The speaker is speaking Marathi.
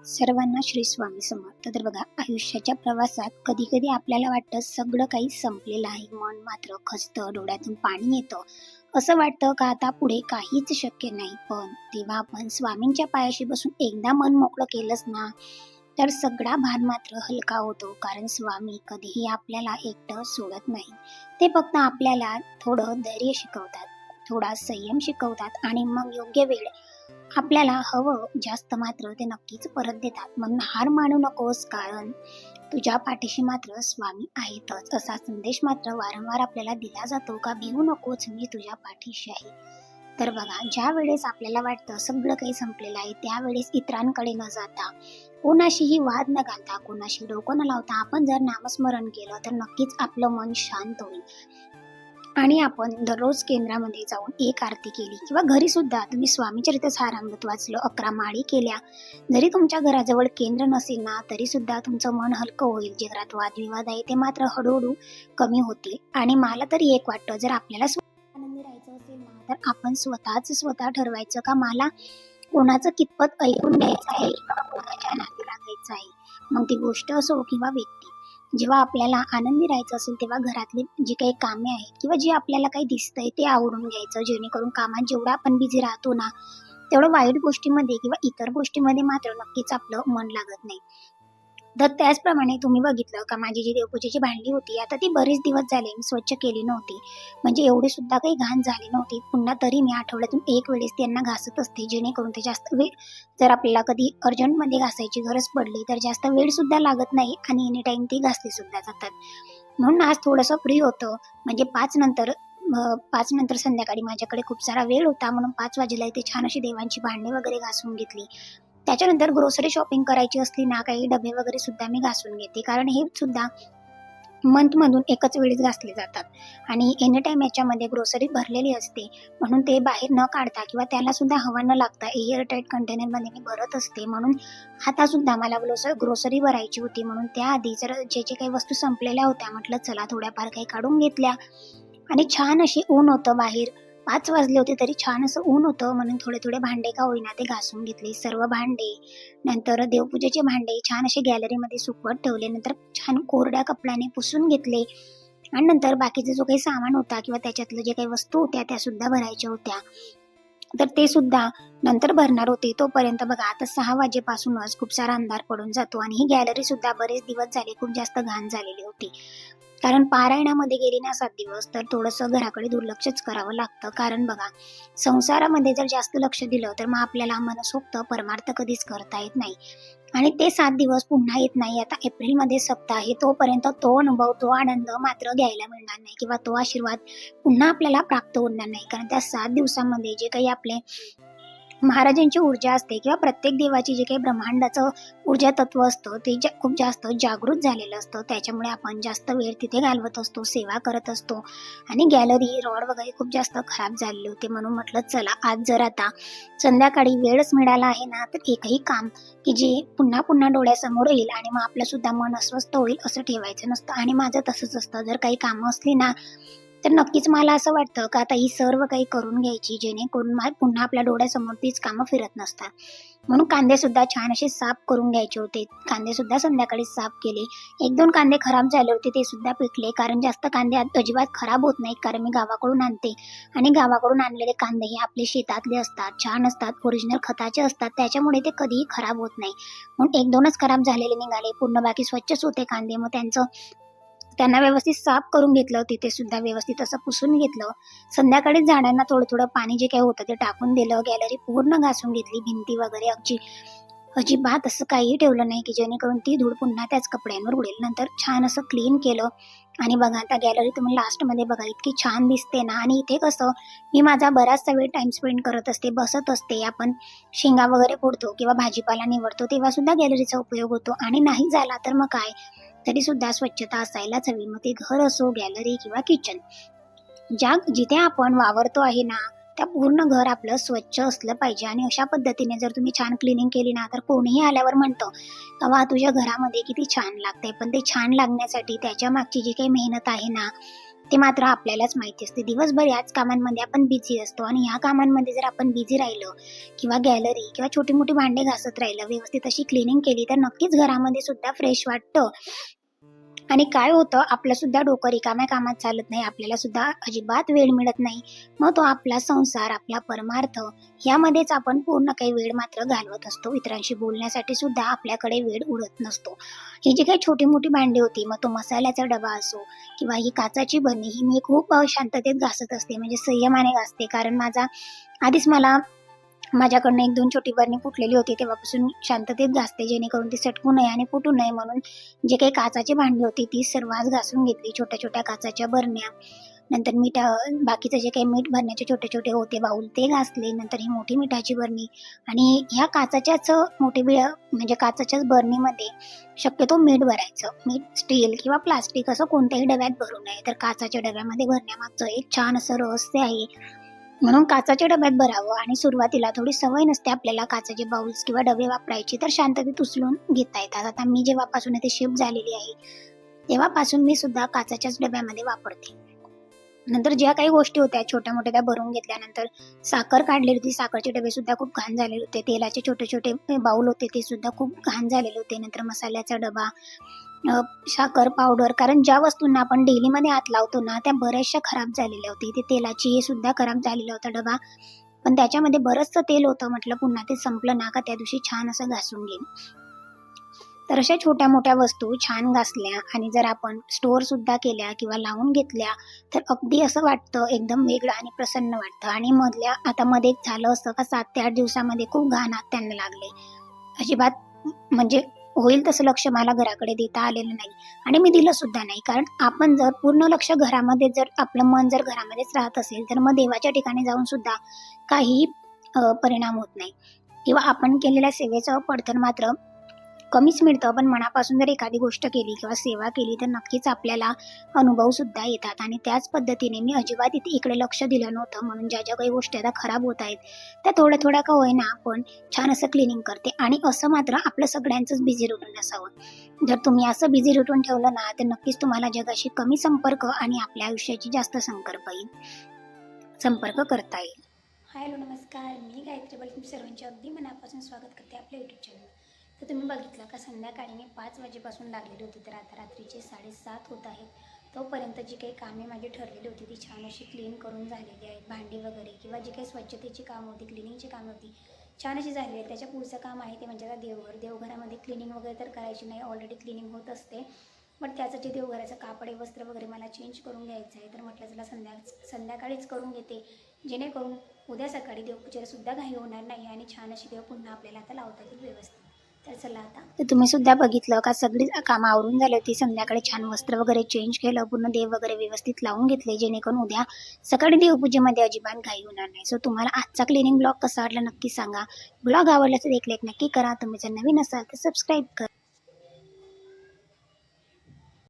सर्वांना श्री स्वामी समर्थ. तर बघा, आयुष्याच्या प्रवासात कधी कधी आपल्याला वाटतं सगळं काही संपलेलं आहे, मन मात्र खचतं, डोळ्यातून पाणी येतं. असं वाटतं का आता पुढे काहीच शक्य नाही. पण तेव्हा आपण स्वामींच्या पायाशी बसून एकदा मन मोकळं केलंच ना, तर सगळा भार मात्र हलका होतो. कारण स्वामी कधीही आपल्याला एकटं सोडत नाही. ते फक्त आपल्याला थोडं धैर्य शिकवतात, थोडा संयम शिकवतात आणि मग योग्य वेळ आपल्याला हवं जास्त मात्र ते नक्कीच परत देतात. म्हणून हार मानू नकोस, कारण तुझ्या पाठीशी मात्र स्वामी आहेतच. असा संदेश मात्र वारंवार आपल्याला दिला जातो का भिवू नकोच, मी तुझ्या पाठीशी आहे. तर बघा, ज्या वेळेस आपल्याला वाटतं सगळं काही संपलेलं आहे, त्यावेळेस इतरांकडे न जाता, कोणाशीही वाद न घालता, कोणाशी डोकं न लावता आपण जर नामस्मरण केलं तर नक्कीच आपलं मन शांत होईल. आणि आपण दररोज केंद्रामध्ये जाऊन एक आरती केली किंवा घरी सुद्धा तुम्ही स्वामीचरित्र सारामृत वाचलं, 11 माळी केल्या, जरी तुमच्या घराजवळ केंद्र नसेल ना, तरी सुद्धा तुमचं मन हलकं होईल. जे घरात वादविवाद आहे ते मात्र हळूहळू कमी होतील. आणि मला तरी एक वाटतं, जर आपल्याला आनंदी राहायचं असेल ना, तर आपण स्वतः ठरवायचं का मला कोणाचं कितपत ऐकून घ्यायचं आहे किंवा कोणाच्या नादी लागायचं आहे. मग ती गोष्ट असो किंवा व्यक्ती. जेव्हा आपल्याला आनंदी राहायचं असेल तेव्हा घरातली जी काही कामे आहेत किंवा जे आपल्याला काही दिसतंय ते आवरून घ्यायचं, जेणेकरून कामात जेवढं आपण बिझी राहतो ना, तेवढं वाईट गोष्टीमध्ये किंवा इतर गोष्टीमध्ये मात्र नक्कीच आपलं मन लागत नाही. तर त्याचप्रमाणे तुम्ही बघितलं का, माझी जी देवपूजेची भांडी होती, आता ती बरेच दिवस झाले मी स्वच्छ केली नव्हती. म्हणजे एवढी सुद्धा काही घाण झाली नव्हती. पुन्हा तरी मी आठवड्यातून एक वेळेस त्यांना घासत असते, जेणेकरून ते जास्त वेळ, जर आपल्याला कधी अर्जंटमध्ये घासायची गरज पडली तर जास्त वेळ सुद्धा लागत नाही आणि एनी टाइम ती घासली सुद्धा जातात. म्हणून आज थोडंसं फ्री होतं, म्हणजे 5 नंतर संध्याकाळी माझ्याकडे खूप सारा वेळ होता, म्हणून 5 वाजेला इथे छान अशी देवांची भांडी वगैरे घासून घेतली. त्याच्यानंतर ग्रोसरी शॉपिंग करायची असली ना, काही डबे वगैरे सुद्धा मी घासून घेते, कारण हे सुद्धा मंथमधून एकच वेळेस घासले जातात आणि एनी टाइम याच्यामध्ये ग्रोसरी भरलेली असते. म्हणून ते बाहेर न काढता किंवा त्याला सुद्धा हवा न लागता एअरटाईट कंटेनरमध्ये मी भरत असते. म्हणून आता सुद्धा मला ग्रोसरी भरायची होती, म्हणून त्याआधी जर जे काही वस्तू संपलेल्या होत्या, म्हटलं चला थोड्याफार काही काढून घेतल्या. आणि छान अशी ऊन होतं बाहेर, 5 वाजले होते तरी छान असं ऊन होतं, म्हणून थोडे भांडे का होईना ते घासून घेतले सर्व भांडे. नंतर देवपूजेचे भांडे छान असे गॅलरीमध्ये सुकवत ठेवले, नंतर छान कोरड्या कपड्याने पुसून घेतले. आणि नंतर बाकीचा जो काही सामान होता किंवा त्याच्यातलं जे काही वस्तू होत्या त्या सुद्धा भरायच्या होत्या, तर ते सुद्धा नंतर भरणार होते. तोपर्यंत बघा, आता 6 वाजेपासूनच खूप सारा अंधार पडून जातो आणि ही गॅलरी सुद्धा बरेच दिवस झाले खूप जास्त घाण झालेली होती. कारण पारायणामध्ये गेली ना 7 दिवस, तर थोडंसं घराकडे दुर्लक्षच करावं लागतं. कारण बघा, संसारामध्ये जर जास्त लक्ष दिलं तर मग आपल्याला मनसोक्त परमार्थ कधीच करता येत नाही. आणि ते 7 दिवस पुन्हा येत नाही. आता एप्रिलमध्ये सप्ताह आहे, तोपर्यंत तो अनुभव, तो आनंद मात्र घ्यायला मिळणार नाही किंवा तो आशीर्वाद पुन्हा आपल्याला प्राप्त होणार नाही. कारण त्या 7 दिवसामध्ये जे काही आपले महाराजांची ऊर्जा असते किंवा प्रत्येक देवाची जे काही ब्रह्मांडाचं ऊर्जा तत्व असतं, ते खूप जास्त जागृत झालेलं असतं. त्याच्यामुळे आपण जास्त वेळ तिथे घालवत असतो, सेवा करत असतो. आणि गॅलरी, रॉड वगैरे खूप जास्त खराब झालेले होते. म्हणून म्हटलं चला, आज जर आता संध्याकाळी वेळच मिळाला आहे ना, तर एकही काम की जे पुन्हा पुन्हा डोळ्यासमोर येईल आणि मग आपलं सुद्धा मन अस्वस्थ होईल असं ठेवायचं नसतं. आणि माझं तसंच असतं, जर काही कामं असली ना, तर नक्कीच मला असं वाटतं का आता ही सर्व काही करून घ्यायची, जेणेकरून पुन्हा आपल्या डोळ्यासमोर तीच कामं फिरत नसतात. म्हणून कांदे सुद्धा छान असे साफ करून घ्यायचे होते. कांदे सुद्धा संध्याकाळी साफ केले. 1-2 कांदे खराब झाले होते, ते सुद्धा पिकले. कारण जास्त कांदे अजिबात खराब होत नाहीत, कारण मी गावाकडून आणते आणि गावाकडून आणलेले कांदे हे आपले शेतातले असतात, छान असतात, ओरिजिनल खताचे असतात, त्याच्यामुळे ते कधीही खराब होत नाही. म्हणून 1-2च खराब झालेले निघाले, पूर्ण बाकी स्वच्छच होते कांदे. मग त्यांना व्यवस्थित साफ करून घेतलं, तिथे सुद्धा व्यवस्थित असं पुसून घेतलं. संध्याकाळीच झाडांना थोडं पाणी जे काही होतं ते टाकून दिलं. गॅलरी पूर्ण घासून घेतली, भिंती वगैरे अजिबात असं काही ठेवलं नाही की जेणेकरून ती धूळ पुन्हा त्याच कपड्यांवर उडेल. नंतर छान असं क्लीन केलं. आणि बघा, आता गॅलरी तुम्ही लास्टमध्ये बघा इतकी छान दिसते ना. आणि इथे कसं, मी माझा बराचसा वेळ टाइम स्पेंड करत असते, बसत असते. आपण शेंगा वगैरे फोडतो किंवा भाजीपाला निवडतो, तेव्हा सुद्धा गॅलरीचा उपयोग होतो. आणि नाही झाला तर मग काय, तरी सुद्धा स्वच्छता असायलाच हवी. मग ते घर असो, गॅलरी किंवा किचन, जिथे आपण वावरतो आहे ना, त्या पूर्ण घर आपलं स्वच्छ असलं पाहिजे. आणि अशा पद्धतीने जर तुम्ही छान क्लिनिंग केली ना, तर कोणीही आल्यावर म्हणतं का वा, तुझ्या घरामध्ये किती छान लागतंय. पण ते छान लागण्यासाठी त्याच्या मागची जी काही मेहनत आहे ना, ते मात्र आपल्यालाच माहिती असते. दिवसभर याच कामांमध्ये आपण बिझी असतो आणि ह्या कामांमध्ये जर आपण बिझी राहिलो किंवा गॅलरी किंवा छोटी-मोठी भांडी घासत राहिलं, व्यवस्थित अशी क्लीनिंग केली, तर नक्कीच घरामध्ये सुद्धा फ्रेश वाटतं. आणि काय होतं, आपलं सुद्धा डोकं रिकाम्या कामात चालत नाही. आपल्याला सुद्धा अजिबात वेळ मिळत नाही. मग तो आपला संसार, आपला परमार्थ यामध्येच आपण पूर्ण काही वेळ मात्र घालवत असतो. इतरांशी बोलण्यासाठी सुद्धा आपल्याकडे वेळ उरत नसतो. ही जी काही छोटी-मोठी भांडी होती, मग तो मसाल्याचा डबा असो किंवा ही काचेची बरणी, ही मी खूप शांततेत घासत असते. म्हणजे संयमाने घासते. कारण आधीच मला माझ्याकडनं 1-2 छोटी बरणी फुटलेली होती. तेव्हापासून मी शांततेत घासते, जेणेकरून ती सटकू नये आणि फुटू नये म्हणून. जे काही काचेची भांडी होती ती सर्व आज घासून घेतली. छोट्या-छोट्या काचेच्या बरण्या, नंतर बाकीचं जे काही मीठ भरण्याचे छोटे-छोटे होते बाउल ते घासले. नंतर ही मोठी मिठाची बरणी आणि ह्या काचेच्याच म्हणजे काचेच्याच बरणीमध्ये शक्यतो मीठ भरायचं. मीठ स्टील किंवा प्लास्टिक असं कोणत्याही डब्यात भरू नये. तर काचेच्या डब्यामध्ये भरण्यामागचं एक छान असं रहस्य आहे. म्हणून काचेच्या डब्यात भरावं आणि सुरुवातीला थोडी सवय नसते आपल्याला काचेचे बाउल्स किंवा डबे वापरायची, तर शांततेत उचलून घेता येतात. आता मी जेव्हापासून इथे शिफ्ट झालेली आहे, तेव्हापासून मी सुद्धा काचेच्याच डब्यामध्ये वापरते. नंतर ज्या काही गोष्टी होत्या छोट्या-मोठ्या त्या भरून घेतल्यानंतर साखर काढलेली होती. साखरचे डबे सुद्धा खूप घाण झालेले होते. तेलाचे छोटे-छोटे बाउल होते ते सुद्धा खूप घाण झालेले होते. नंतर मसाल्याचा डबा, साखर पावडर, कारण ज्या वस्तूंना आपण डेलीमध्ये हात लावतो ना, त्या बऱ्याचशा खराब झालेल्या होत्या. इथे तेलाची हे सुद्धा खराब झालेला होता डबा. पण त्याच्यामध्ये बरंचसं तेल होतं. म्हटलं पुन्हा ते संपलं ना का त्या दिवशी छान असं घासून घेईन. तर अशा छोट्या-मोठ्या वस्तू छान घासल्या आणि जर आपण स्टोअर सुद्धा केल्या किंवा लावून घेतल्या, तर अगदी असं वाटतं एकदम वेगळं आणि प्रसन्न वाटतं. आणि मध्ये झालं असं का 7 ते 8 दिवसामध्ये खूप घाण हात त्यांना लागले. अजिबात म्हणजे होईल तसं लक्ष मला घराकडे देता आलेलं नाही आणि मी दिलं सुद्धा नाही. कारण आपण जर पूर्ण लक्ष घरामध्ये, जर आपलं मन जर घरामध्येच राहत असेल, तर मग देवाच्या ठिकाणी जाऊन सुद्धा काहीही परिणाम होत नाही किंवा आपण केलेल्या सेवेचं पडतर मात्र कमीच मिळतं. पण मनापासून जर एखादी गोष्ट केली किंवा सेवा केली, तर नक्कीच आपल्याला अनुभव सुद्धा येतात. आणि त्याच पद्धतीने मी अजिबात इकडे लक्ष दिलं नव्हतं. म्हणून ज्या काही गोष्टी आता खराब होत आहेत, त्या थोड्या-थोड्या का होईना आपण छान असं क्लिनिंग करते. आणि असं मात्र आपलं सगळ्यांचंच बिझी रुटीन असावं. जर तुम्ही असं बिझी रुटीन ठेवलं ना, तर नक्कीच तुम्हाला जगाशी कमी संपर्क आणि आपल्या आयुष्याची जास्त संपर्क करता येईल. हॅलो, नमस्कार. मी गायत्री बल तुमच्या सर्वांचे अगदी मनापासून स्वागत करते आपल्या यूट्यूब चॅनल. तर तुम्ही बघितलं का संध्याकाळी मी 5 वाजेपासून लागलेली होती, तर आता रात्रीचे 7:30 होत आहेत. तोपर्यंत जी काही कामे माझी ठरलेली होती ती छान अशी क्लीन करून झालेली आहेत. भांडी वगैरे किंवा जी काही स्वच्छतेची कामं होती, क्लिनिंगची कामं होती, छान अशी झालेली आहे. त्याच्या पुढचं काम आहे ते म्हणजे आता देवघरामध्ये क्लिनिंग वगैरे तर करायची नाही, ऑलरेडी क्लिनिंग होत असते. बट त्यासाठी देवघराचं कापडे वस्त्र वगैरे मला चेंज करून घ्यायचं आहे. तर म्हटलं चला संध्याकाळीच करून घेते, जेणेकरून उद्या सकाळी देवपूजेलासुद्धा घाई होणार नाही आणि छान अशी देव पुन्हा आपल्याला आता लावता येईल व्यवस्थित. तर चला आता. तर तुम्ही सुद्धा बघितलं का सगळी कामं आवरून झाली होती. संध्याकाळी छान वस्त्र वगैरे चेंज केलं, पूर्ण देव वगैरे व्यवस्थित लावून घेतले, जेणेकरून उद्या सकाळी देवपूजेमध्ये अजिबात घाई होणार नाही. सो तुम्हाला आजचा क्लिनिंग ब्लॉग कसा वाटला नक्की सांगा. ब्लॉग आवडला तर एक लाईक नक्की करा. तुम्ही जर नवीन असाल तर सबस्क्राईब करा.